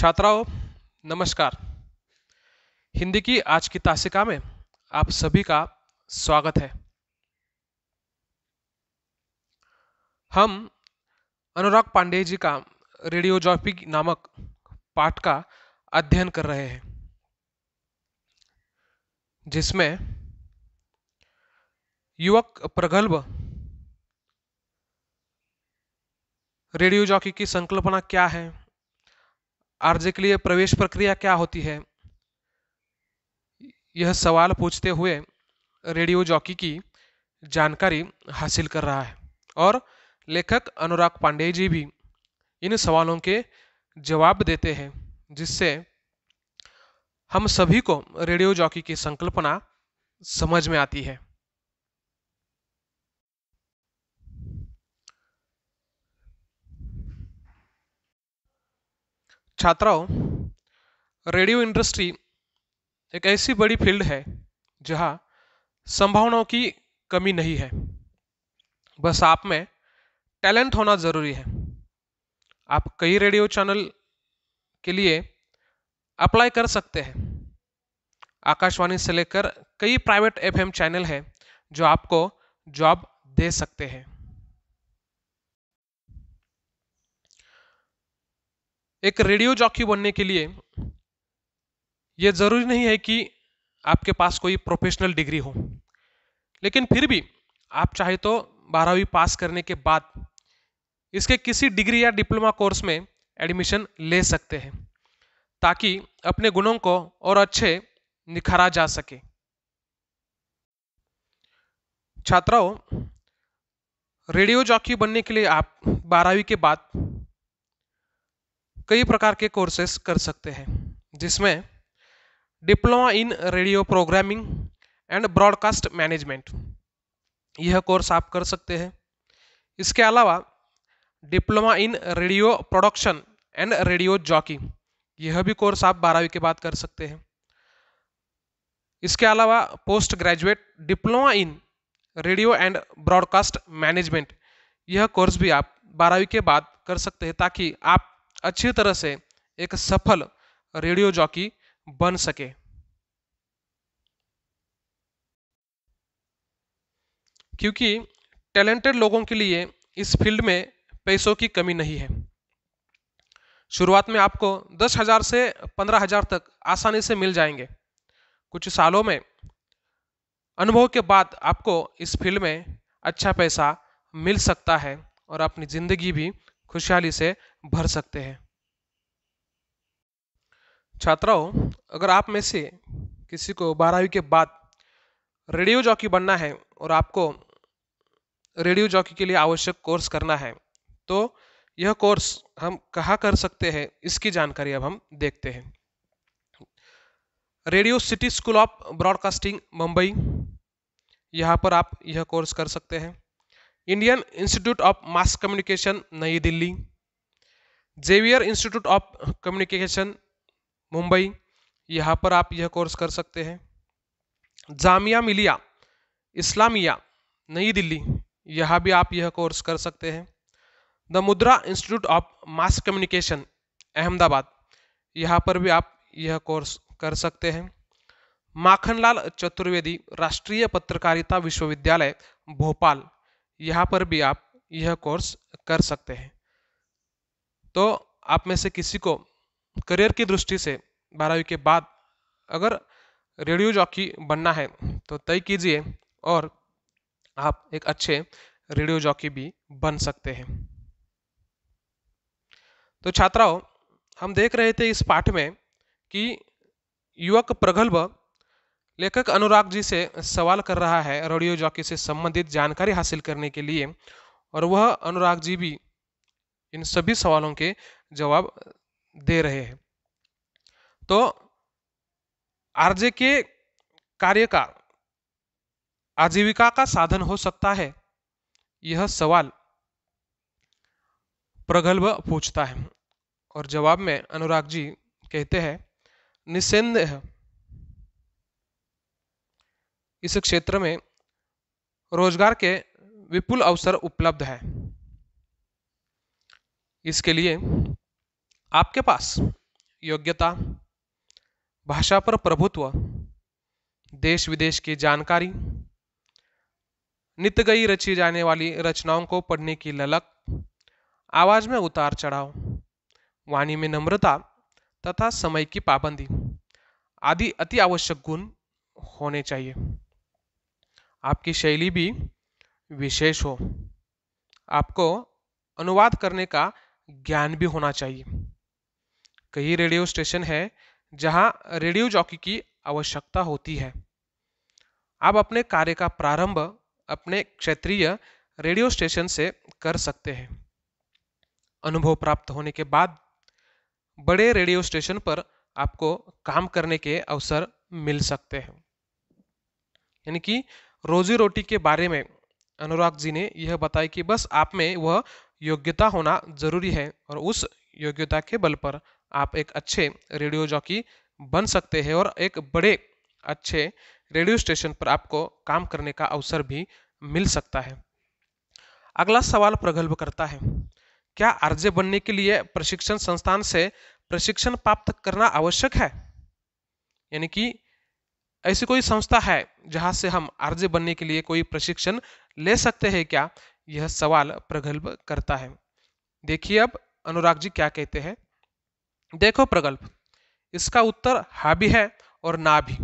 छात्राओं, नमस्कार। हिंदी की आज की तासिका में आप सभी का स्वागत है। हम अनुराग पांडे जी का रेडियो जॉकी नामक पाठ का अध्ययन कर रहे हैं, जिसमें युवक प्रगल्भ रेडियो जॉकी की संकल्पना क्या है, आरजे के लिए प्रवेश प्रक्रिया क्या होती है, यह सवाल पूछते हुए रेडियो जॉकी की जानकारी हासिल कर रहा है और लेखक अनुराग पांडे जी भी इन सवालों के जवाब देते हैं, जिससे हम सभी को रेडियो जॉकी की संकल्पना समझ में आती है। छात्राओं, रेडियो इंडस्ट्री एक ऐसी बड़ी फील्ड है जहां संभावनाओं की कमी नहीं है। बस आप में टैलेंट होना जरूरी है। आप कई रेडियो चैनल के लिए अप्लाई कर सकते हैं। आकाशवाणी से लेकर कई प्राइवेट एफएम चैनल हैं जो आपको जॉब दे सकते हैं। एक रेडियो जॉकी बनने के लिए यह जरूरी नहीं है कि आपके पास कोई प्रोफेशनल डिग्री हो, लेकिन फिर भी आप चाहे तो 12वीं पास करने के बाद इसके किसी डिग्री या डिप्लोमा कोर्स में एडमिशन ले सकते हैं, ताकि अपने गुणों को और अच्छे निखारा जा सके। छात्राओं, रेडियो जॉकी बनने के लिए आप 12वीं के बाद कई प्रकार के कोर्सेस कर सकते हैं, जिसमें diploma in radio programming and broadcast management यह कोर्स आप कर सकते हैं। इसके अलावा diploma in radio production and radio jockey यह भी कोर्स आप 12वीं के बाद कर सकते हैं। इसके अलावा post graduate diploma in radio and broadcast management यह कोर्स भी आप 12वीं के बाद कर सकते हैं, ताकि आप अच्छी तरह से एक सफल रेडियो जॉकी बन सके। क्योंकि टैलेंटेड लोगों के लिए इस फील्ड में पैसों की कमी नहीं है। शुरुआत में आपको 10,000 से 15,000 तक आसानी से मिल जाएंगे। कुछ सालों में अनुभव के बाद आपको इस फील्ड में अच्छा पैसा मिल सकता है और अपनी जिंदगी भी खुशहाली से भर सकते हैं। छात्राओं, अगर आप में से किसी को 12वीं के बाद रेडियो जॉकी बनना है और आपको रेडियो जॉकी के लिए आवश्यक कोर्स करना है, तो यह कोर्स हम कहाँ कर सकते हैं, इसकी जानकारी अब हम देखते हैं। Radio city school of broadcasting Mumbai, यहाँ पर आप यह कोर्स कर सकते हैं। Indian Institute of Mass Communication New Delhi, Xavier Institute of Communication Mumbai, यहाँ पर आप यह कोर्स कर सकते हैं। जामिया मिलिया इस्लामिया नई दिल्ली, यहाँ भी आप यह कोर्स कर सकते हैं। द मुद्रा institute of Mass communication Ahmedabad, यहाँ पर भी आप यह कोर्स कर सकते हैं। माखनलाल चतुर्वेदी राष्ट्रीय पत्रकारिता विश्वविद्यालय भोपाल, यहाँ पर भी आप यह कोर्स कर सकते हैं। तो आप में से किसी को करियर की दृष्टि से 12वीं के बाद अगर रेडियो जॉकी बनना है तो तय कीजिए और आप एक अच्छे रेडियो जॉकी भी बन सकते हैं। तो छात्राओं, हम देख रहे थे इस पाठ में कि युवक प्रगल्भ लेखक अनुराग जी से सवाल कर रहा है रेडियो जॉकी से संबंधित जानकारी हासिल करने के लिए, और वह अनुराग जी भी इन सभी सवालों के जवाब दे रहे हैं। तो आरजे के कार्य का आजीविका का साधन हो सकता है, यह सवाल प्रगल्भ पूछता है, और जवाब में अनुराग जी कहते हैं, निस्संदेह इस क्षेत्र में रोजगार के विपुल अवसर उपलब्ध है। इसके लिए आपके पास योग्यता, भाषा पर प्रभुत्व, देश विदेश की जानकारी, नित गई रची जाने वाली रचनाओं को पढ़ने की ललक, आवाज में उतार चढ़ाव, वाणी में नम्रता तथा समय की पाबंदी आदि अति आवश्यक गुण होने चाहिए। आपकी शैली भी विशेष हो। आपको अनुवाद करने का ज्ञान भी होना चाहिए। कई रेडियो स्टेशन है जहां रेडियो जॉकी की आवश्यकता होती है। आप अपने कार्य का प्रारंभ अपने क्षेत्रीय रेडियो स्टेशन से कर सकते हैं। अनुभव प्राप्त होने के बाद बड़े रेडियो स्टेशन पर आपको काम करने के अवसर मिल सकते हैं। यानी कि रोजी रोटी के बारे में अनुराग जी ने यह बताया कि बस आप में वह योग्यता होना जरूरी है और उस योग्यता के बल पर आप एक अच्छे रेडियो जॉकी बन सकते हैं और एक बड़े अच्छे रेडियो स्टेशन पर आपको काम करने का अवसर भी मिल सकता है। अगला सवाल प्रगल्भ करता है, क्या आरजे बनने के लिए प्रशिक्षण संस्थान से प्रशिक्षण प्राप्त करना आवश्यक है? यानी कि ऐसी कोई संस्था है जहां से हम आरजे बनने के लिए कोई प्रशिक्षण ले सकते हैं क्या? यह सवाल प्रगल्भ करता है। देखिए अब अनुराग जी क्या कहते हैं। देखो प्रगल्भ, इसका उत्तर हाँ भी है और ना भी।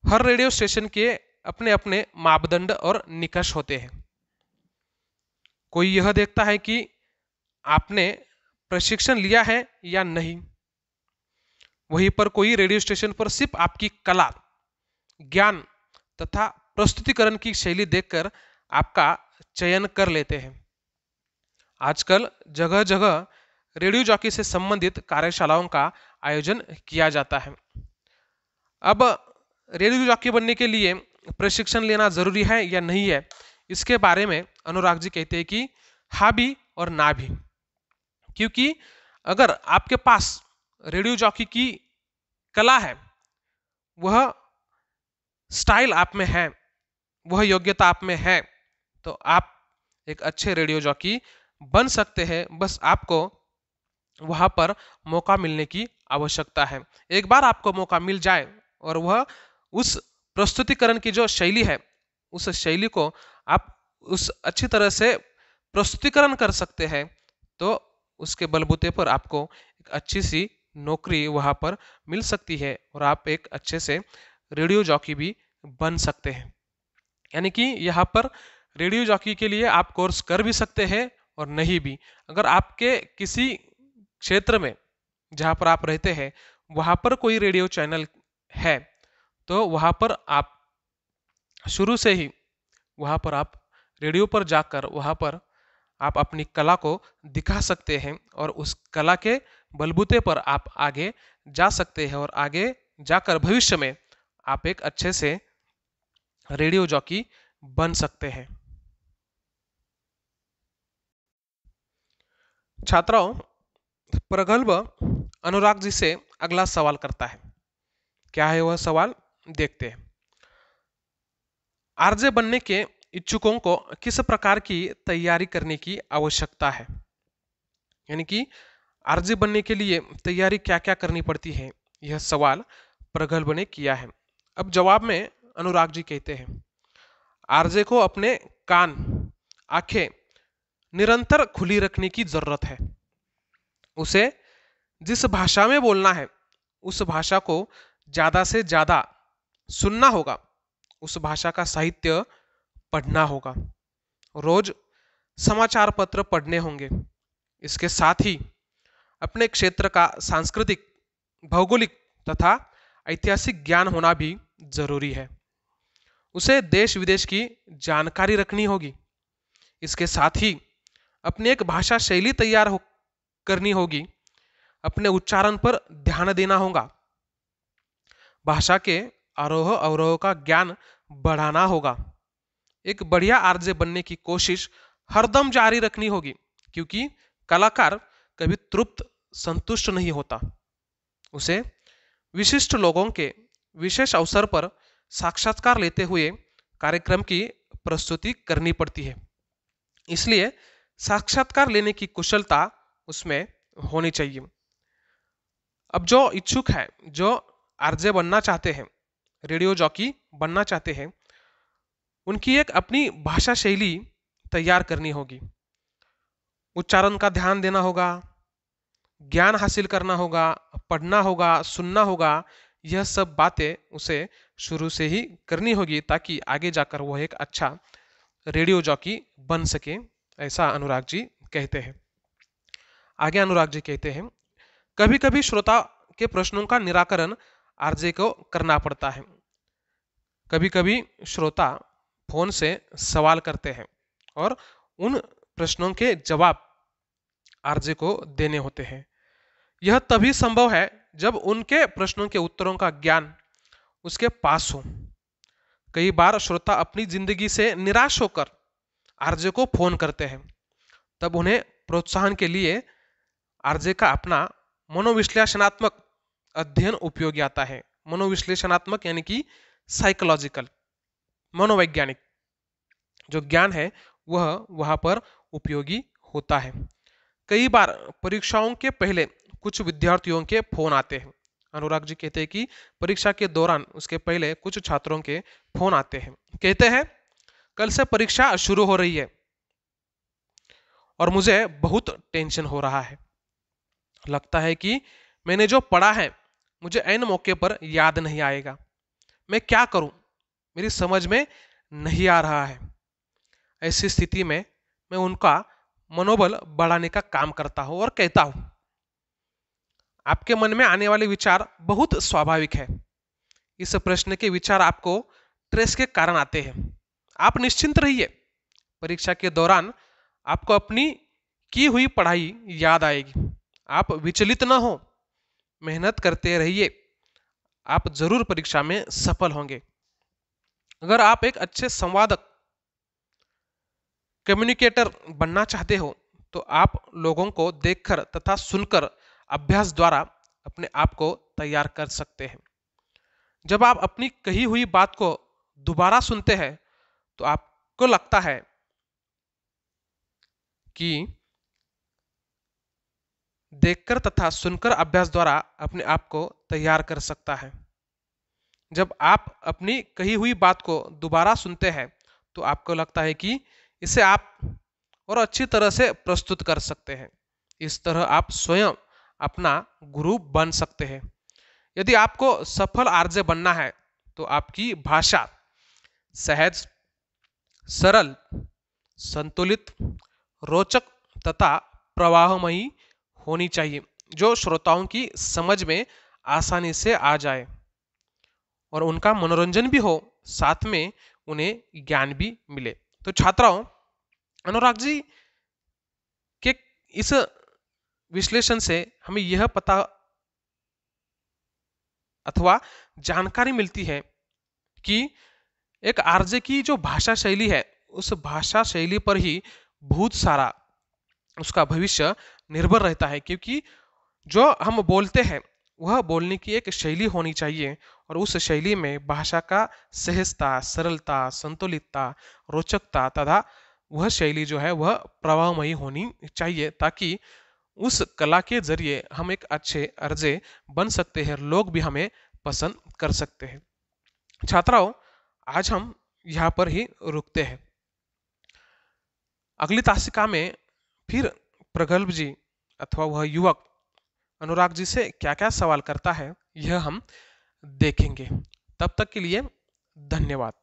हर रेडियो स्टेशन के अपने अपने मापदंड और निकष होते हैं। कोई यह देखता है कि आपने प्रशिक्षण लिया है या नहीं। वहीं पर कोई रेडियो स्टेशन पर सिर्फ आपकी कला, ज्ञान तथा प्रस्तुतिकरण की शैली देखकर आपका चयन कर लेते हैं। आजकल जगह जगह रेडियो जॉकी से संबंधित कार्यशालाओं का आयोजन किया जाता है। अब रेडियो जॉकी बनने के लिए प्रशिक्षण लेना जरूरी है या नहीं है, इसके बारे में अनुराग जी कहते हैं कि हाँ भी और ना भी। क्योंकि अगर आपके पास रेडियो जॉकी की कला है, वह स्टाइल आप में है, वह योग्यता आप में है, तो आप एक अच्छे रेडियो जॉकी बन सकते हैं। बस आपको वहां पर मौका मिलने की आवश्यकता है। एक बार आपको मौका मिल जाए और वह उस प्रस्तुतिकरण की जो शैली है, उस शैली को आप उस अच्छी तरह से प्रस्तुतिकरण कर सकते हैं, तो उसके बलबूते पर आपको एक अच्छी सी नौकरी वहां पर मिल सकती है और आप एक अच्छे से रेडियो जॉकी भी बन सकते हैं। यानी कि यहाँ पर रेडियो जॉकी के लिए आप कोर्स कर भी सकते हैं और नहीं भी। अगर आपके किसी क्षेत्र में जहाँ पर आप रहते हैं वहाँ पर कोई रेडियो चैनल है, तो वहाँ पर आप शुरू से ही वहाँ पर आप रेडियो पर जाकर वहाँ पर आप अपनी कला को दिखा सकते हैं और उस कला के बलबूते पर आप आगे जा सकते हैं और आगे जाकर भविष्य में आप एक अच्छे से रेडियो जॉकी बन सकते हैं। छात्राओं, प्रगल्भ अनुराग जी से अगला सवाल करता है। क्या है वह सवाल, देखते हैं। आरजे बनने के इच्छुकों को किस प्रकार की तैयारी करने की आवश्यकता है? यानी कि आरजे बनने के लिए तैयारी क्या क्या करनी पड़ती है, यह सवाल प्रगल्भ ने किया है। अब जवाब में अनुराग जी कहते हैं, आरजे को अपने कान, आंखें निरंतर खुली रखने की जरूरत है। उसे जिस भाषा में बोलना है उस भाषा को ज्यादा से ज्यादा सुनना होगा, उस भाषा का साहित्य पढ़ना होगा, रोज समाचार पत्र पढ़ने होंगे। इसके साथ ही अपने क्षेत्र का सांस्कृतिक, भौगोलिक तथा ऐतिहासिक ज्ञान होना भी जरूरी है। उसे देश विदेश की जानकारी रखनी होगी। इसके साथ ही अपनी एक भाषा शैली तैयार करनी होगी। अपने उच्चारण पर ध्यान देना होगा। भाषा के आरोह अवरोह का ज्ञान बढ़ाना होगा। एक बढ़िया आरजे बनने की कोशिश हरदम जारी रखनी होगी, क्योंकि कलाकार कभी तृप्त संतुष्ट नहीं होता। उसे विशिष्ट लोगों के विशेष अवसर पर साक्षात्कार लेते हुए कार्यक्रम की प्रस्तुति करनी पड़ती है। इसलिए साक्षात्कार लेने की कुशलता उसमें होनी चाहिए। अब जो इच्छुक है, जो आरजे बनना चाहते हैं, रेडियो जॉकी बनना चाहते हैं, उनकी एक अपनी भाषा शैली तैयार करनी होगी। उच्चारण का ध्यान देना होगा, ज्ञान हासिल करना होगा, पढ़ना होगा, सुनना होगा। यह सब बातें उसे शुरू से ही करनी होगी ताकि आगे जाकर वह एक अच्छा रेडियो जॉकी बन सके, ऐसा अनुराग जी कहते हैं। आगे अनुराग जी कहते हैं, कभी कभी श्रोता के प्रश्नों का निराकरण आरजे को करना पड़ता है। कभी कभी श्रोता फोन से सवाल करते हैं और उन प्रश्नों के जवाब आरजे को देने होते हैं। यह तभी संभव है जब उनके प्रश्नों के उत्तरों का ज्ञान उसके पास हो। कई बार श्रोता अपनी जिंदगी से निराश होकर आरजे को फोन करते हैं, तब उन्हें प्रोत्साहन के लिए आरजे का अपना मनोविश्लेषणात्मक अध्ययन उपयोगी आता है। मनोविश्लेषणात्मक यानी कि साइकोलॉजिकल, मनोवैज्ञानिक जो ज्ञान है वह वहां पर उपयोगी होता है। कई बार परीक्षाओं के पहले कुछ विद्यार्थियों के फोन आते हैं। अनुराग जी कहते हैं कि परीक्षा के दौरान उसके पहले कुछ छात्रों के फोन आते हैं। कहते हैं, कल से परीक्षा शुरू हो रही है और मुझे बहुत टेंशन हो रहा है। लगता है कि मैंने जो पढ़ा है मुझे ऐन मौके पर याद नहीं आएगा। मैं क्या करूं, मेरी समझ में नहीं आ रहा है। ऐसी स्थिति में मैं उनका मनोबल बढ़ाने का काम करता हूं और कहता हूं, आपके मन में आने वाले विचार बहुत स्वाभाविक है। इस प्रश्न के विचार आपको स्ट्रेस के कारण आते हैं। आप निश्चिंत रहिए, परीक्षा के दौरान आपको अपनी की हुई पढ़ाई याद आएगी। आप विचलित न हो, मेहनत करते रहिए, आप जरूर परीक्षा में सफल होंगे। अगर आप एक अच्छे संवादक, कम्युनिकेटर बनना चाहते हो तो आप लोगों को देखकर तथा सुनकर अभ्यास द्वारा अपने आप को तैयार कर सकते हैं। जब आप अपनी कही हुई बात को दोबारा सुनते हैं तो आपको लगता है कि देखकर तथा सुनकर अभ्यास द्वारा अपने आप को तैयार कर सकता है। जब आप अपनी कही हुई बात को दोबारा सुनते हैं तो आपको लगता है कि इसे आप और अच्छी तरह से प्रस्तुत कर सकते हैं। इस तरह आप स्वयं अपना गुरु बन सकते हैं। यदि आपको सफल आरजे बनना है तो आपकी भाषा सहज, सरल, संतुलित, रोचक तथा प्रवाहमयी होनी चाहिए, जो श्रोताओं की समझ में आसानी से आ जाए और उनका मनोरंजन भी हो, साथ में उन्हें ज्ञान भी मिले। तो छात्राओं, अनुराग जी के इस विश्लेषण से हमें यह पता अथवा जानकारी मिलती है कि एक आरजे की जो भाषा शैली है, उस भाषा शैली पर ही बहुत सारा उसका भविष्य निर्भर रहता है। क्योंकि जो हम बोलते हैं वह बोलने की एक शैली होनी चाहिए और उस शैली में भाषा का सहजता, सरलता, संतुलितता, रोचकता तथा वह शैली जो है वह प्रवाहमयी होनी चाहिए, ताकि उस कला के जरिए हम एक अच्छे आरजे बन सकते हैं, लोग भी हमें पसंद कर सकते हैं। छात्राओं, आज हम यहाँ पर ही रुकते हैं। अगली तासिका में फिर प्रगल्भ जी अथवा वह युवक अनुराग जी से क्या क्या सवाल करता है यह हम देखेंगे। तब तक के लिए धन्यवाद।